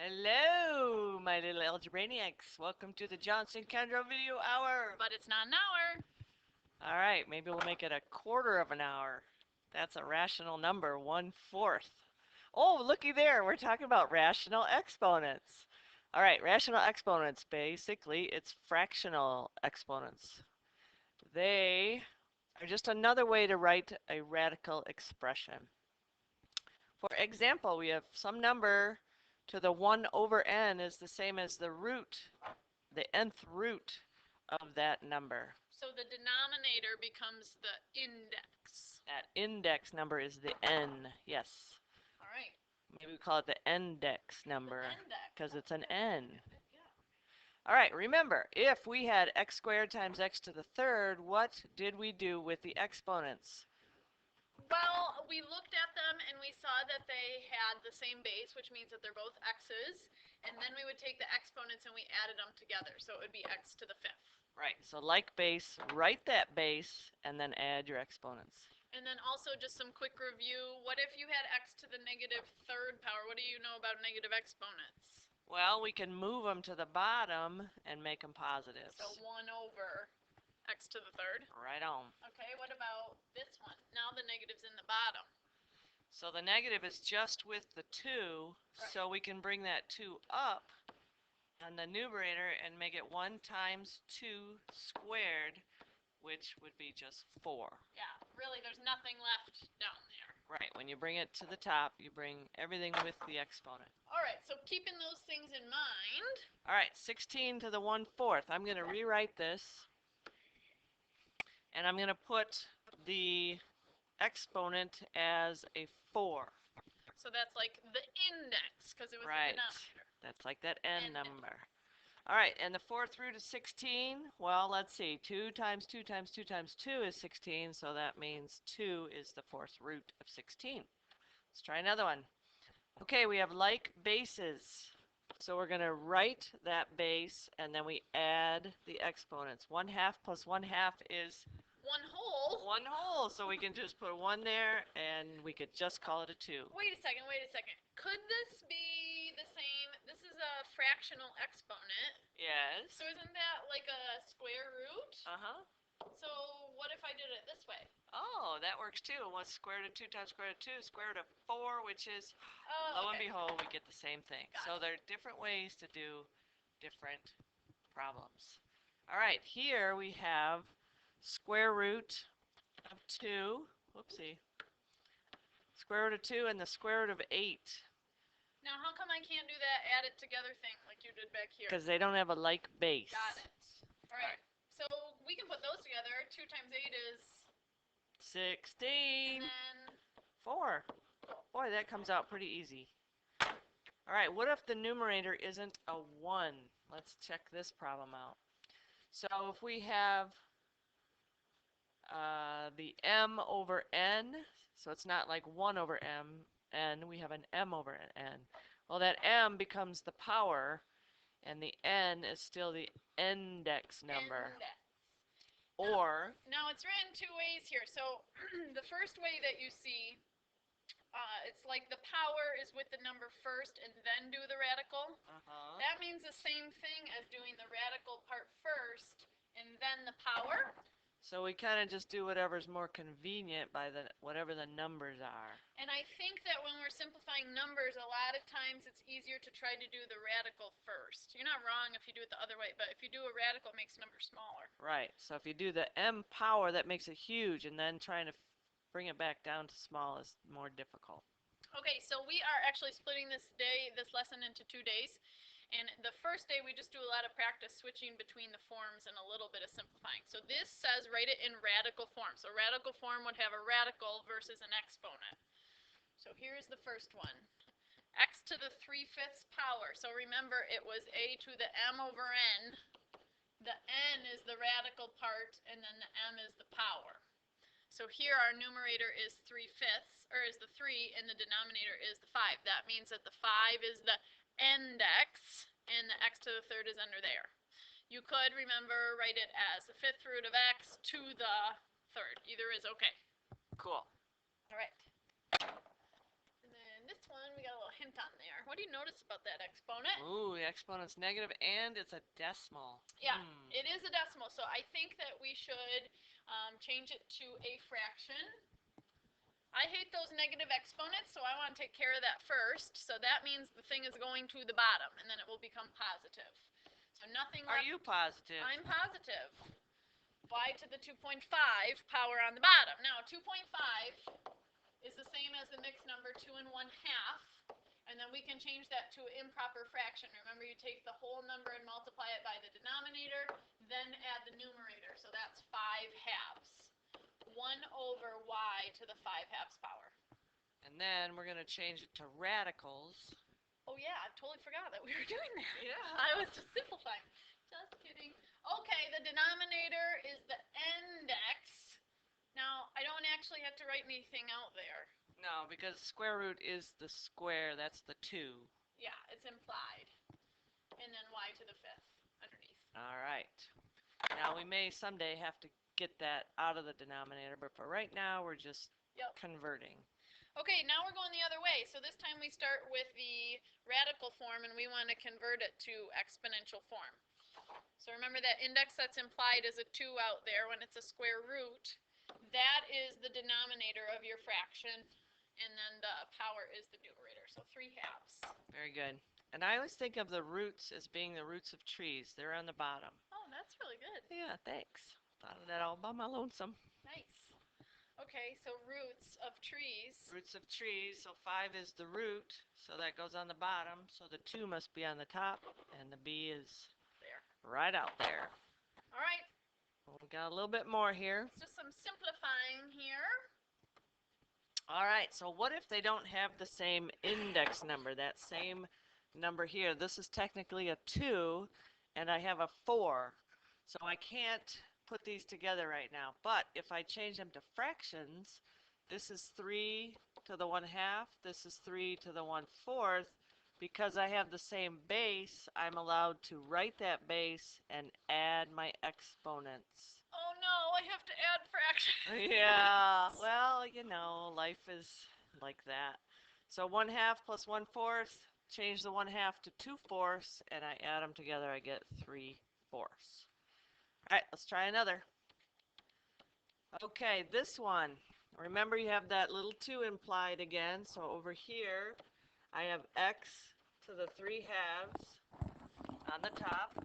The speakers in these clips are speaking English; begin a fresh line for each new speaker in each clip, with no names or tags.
Hello, my little algebrainiacs. Welcome to the Johnson-Kendra video hour.
But it's not an hour.
All right, maybe we'll make it a quarter of an hour. That's a rational number, 1/4. Oh, looky there. We're talking about rational exponents. All right, rational exponents, basically, it's fractional exponents. They are just another way to write a radical expression. For example, we have some number to the 1 over n is the same as the nth root of that number.
So the denominator becomes the index.
That index number is the n, yes.
All right.
Maybe we call it the index number because it's an n.
Yeah.
All right, remember, if we had x squared times x to the third, what did we do with the exponents?
Well, we looked at them and we saw that they had the same base, which means that they're both x's, and then we would take the exponents and we added them together, so it would be x to the fifth.
Right, so like base, write that base and then add your exponents.
And then also just some quick review. What if you had x to the negative third power? What do you know about negative exponents?
Well, we can move them to the bottom and make them positives.
So 1 over x to the third.
Right on.
Okay, what about this one? Now the negative's in the bottom.
So the negative is just with the 2, right. So we can bring that 2 up on the numerator and make it 1 times 2 squared, which would be just 4.
Yeah, really there's nothing left down there.
Right, when you bring it to the top, you bring everything with the exponent.
All right, so keeping those things in mind.
All right, 16 to the 1/4. I'm going to rewrite this, and I'm going to put the exponent as a 4.
So that's like the index, because it was
right.
the denominator.
That's like that n number. All right, and the 4th root of 16, well, let's see. 2 times 2 times 2 times 2 is 16, so that means 2 is the 4th root of 16. Let's try another one. Okay, we have like bases. So we're going to write that base, and then we add the exponents. 1/2 plus 1/2 is
1 whole.
1 whole, so we can just put 1 there, and we could just call it a 2.
Wait a second. Could this be the same? This is a fractional exponent.
Yes.
So isn't that like a square root?
Uh-huh.
So what if I did it this way?
Oh, that works too. What's square root of 2 times square root of 2? Square root of 4, which is, lo and behold, we get the same thing. So there are different ways to do different problems. All right, here we have square root of 2. Whoopsie. Square root of 2 and the square root of 8.
Now, how come I can't do that add it together thing like you did back here?
Because they don't have a like base.
Got it. All right. So we can put those together. 2 times 8 is
16.
And then
4. Boy, that comes out pretty easy. All right, what if the numerator isn't a 1? Let's check this problem out. So if we have the m over n, so it's not like 1 over n, we have an m over n. Well, that m becomes the power, and the n is still the index number. Or
now it's written 2 ways here. So the first way that you see, it's like the power is with the number first and then do the radical. That means the same thing as doing the radical part first and then the power.
So we kind of just do whatever's more convenient by whatever the numbers are.
And I think that when we're simplifying numbers, a lot of times it's easier to try to do the radical first. You're not wrong if you do it the other way, but if you do a radical, it makes numbers smaller.
Right. So if you do the m power, that makes it huge, and then trying to bring it back down to small is more difficult.
Okay, so we are actually splitting this lesson into 2 days. And the first day, we just do a lot of practice switching between the forms and a little bit of simplifying. So this says write it in radical form. So radical form would have a radical versus an exponent. So here's the first one. X to the 3/5 power. So remember, it was a to the m over n. The n is the radical part, and then the m is the power. So here our numerator is 3/5, or is the 3, and the denominator is the 5. That means that the 5 is the index, and the x to the third is under there. You could, remember, write it as the 5th root of x to the third. Either is okay.
Cool.
All right. And then this one, we got a little hint on there. What do you notice about that exponent?
Ooh, the exponent's negative and it's a decimal.
Yeah, it is a decimal, so I think that we should change it to a fraction. I hate those negative exponents, so I want to take care of that first. So that means the thing is going to the bottom, and then it will become positive. So nothing left.
Are you positive?
I'm positive. Y to the 2.5 power on the bottom. Now, 2.5 is the same as the mixed number 2 and 1/2. And then we can change that to an improper fraction. Remember, you take the whole number and multiply it by the denominator, then add the numerator. So that's 5/2. 1 over y to the 5/2 power.
And then we're going to change it to radicals.
Oh yeah, I totally forgot that we were doing that.
Yeah.
I was just simplifying. Just kidding. Okay, the denominator is the index. Now, I don't actually have to write anything out there.
No, because square root is the square. That's the 2.
Yeah, it's implied. And then y to the 5th underneath.
All right. Now, we may someday have to get that out of the denominator, but for right now, we're just converting.
Okay, now we're going the other way. So this time we start with the radical form, and we want to convert it to exponential form. So remember that index that's implied is a 2 out there when it's a square root. That is the denominator of your fraction, and then the power is the numerator, so 3/2.
Very good. And I always think of the roots as being the roots of trees. They're on the bottom.
Oh, that's really good.
Yeah, thanks. Thought of that all by my lonesome.
Nice. Okay, so roots of trees.
Roots of trees, so 5 is the root, so that goes on the bottom, so the 2 must be on the top, and the b is
there.
Right out there.
All right.
Well, we got a little bit more here.
It's just some simplifying here.
All right, so what if they don't have the same index number, that same number here? This is technically a 2, and I have a 4, so I can't put these together right now. But if I change them to fractions, this is 3 to the 1/2, this is 3 to the 1/4. Because I have the same base, I'm allowed to write that base and add my exponents.
Oh no, I have to add fractions.
Yeah, well, you know, life is like that. So 1/2 plus 1/4, change the 1/2 to 2/4, and I add them together, I get 3/4. All right, let's try another. Okay, this one. Remember, you have that little 2 implied again. So over here, I have x to the 3/2 on the top,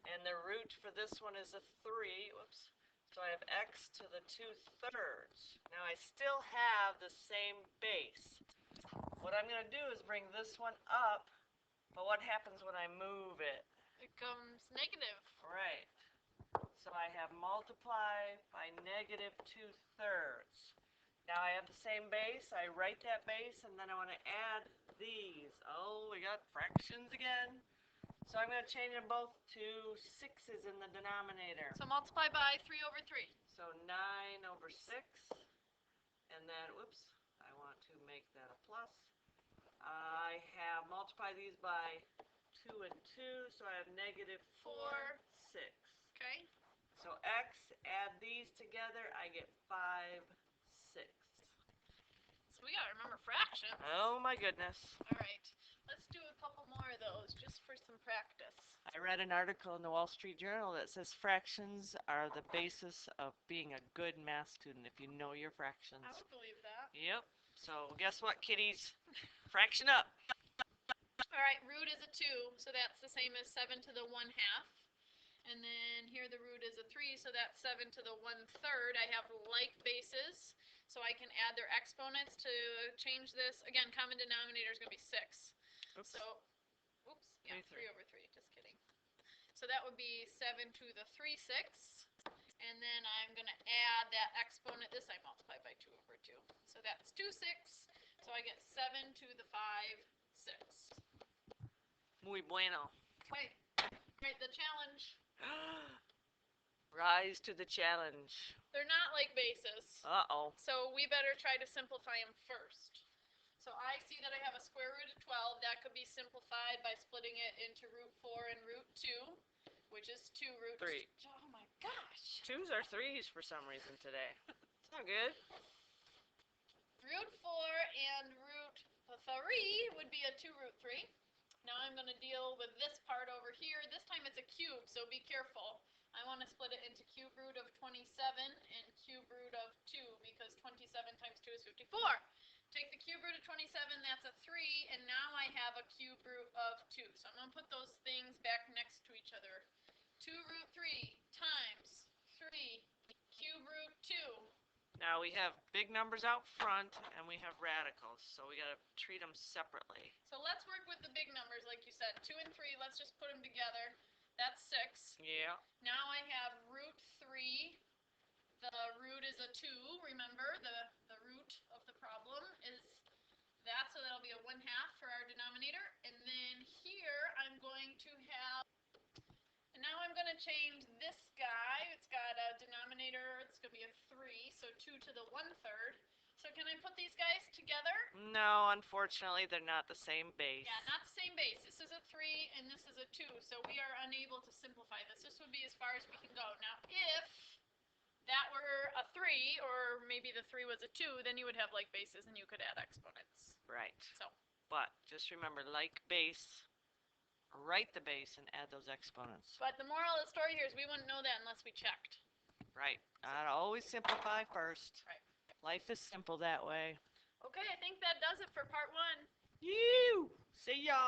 and the root for this one is a 3. Whoops. So I have x to the 2/3. Now I still have the same base. What I'm going to do is bring this one up, but what happens when I move it?
It becomes negative.
Right. So I have multiply by negative 2/3. Now I have the same base. I write that base, and then I want to add these. Oh, we got fractions again. So I'm going to change them both to 6's in the denominator.
So multiply by 3 over 3.
So 9 over 6. And then, whoops, I want to make that a plus. I have multiply these by 2 and 2, so I have negative 4, 6.
Okay.
So x, add these together, I get 5, 6.
So we got to remember fractions.
Oh my goodness.
All right. Let's do a couple more of those just for some practice.
I read an article in the Wall Street Journal that says fractions are the basis of being a good math student if you know your fractions.
I would believe that.
Yep. So guess what, kiddies? Fraction up.
All right, root is a 2, so that's the same as 7 to the 1/2. And then here the root is a 3, so that's 7 to the 1/3. I have like bases, so I can add their exponents to change this. Again, common denominator is going to be 6.
Oops.
So, oops, yeah,
3
over 3, just kidding. So that would be 7 to the 3/6. And then I'm going to add that exponent. This I multiply by 2 over 2. So that's 2/6. So I get 7 to the 5/6.
Muy bueno.
Okay, right, the challenge.
Rise to the challenge.
They're not like bases.
Uh-oh.
So we better try to simplify them first. So I see that I have a square root of 12. That could be simplified by splitting it into root 4 and root 2, which is 2 root
3.
Oh my gosh.
2's are 3's for some reason today. It's not good.
Root 4 and root 3 would be a 2 root 3. Now I'm going to deal with this part over here. This time it's a cube, so be careful. I want to split it into cube root of 27 and cube root of 2 because 27 times 2 is 54. Take the cube root of 27, that's a 3, and now I have a cube root of 2. So I'm going to put those things back next to each other. 2 root 3 times 3 cube root 2.
Now we have big numbers out front and we have radicals, so we got to treat them separately.
So let's work with the big numbers like you said. 2 and 3, let's just put them together. That's 6.
Yeah.
Now I have root 3. The root is a 2. Remember, the root of the problem is that, so that'll be a 1/2 for our denominator. And then here I'm going to have, and now I'm going to change this guy. It's got a denominator, it's going to be a 3, so 2 to the 1/3. So can I put these guys together?
No, unfortunately, they're not the same base.
Yeah, not the same base. This is a 3 and this is a 2, so we are unable to simplify this. This would be as far as we can go. Now, if that were a 3, or maybe the 3 was a 2, then you would have like bases and you could add exponents.
Right.
So,
but just remember, like base, write the base and add those exponents.
But the moral of the story here is we wouldn't know that unless we checked.
Right. I'd always simplify first.
Right.
Life is simple that way.
Okay, I think that does it for part 1.
You. See y'all.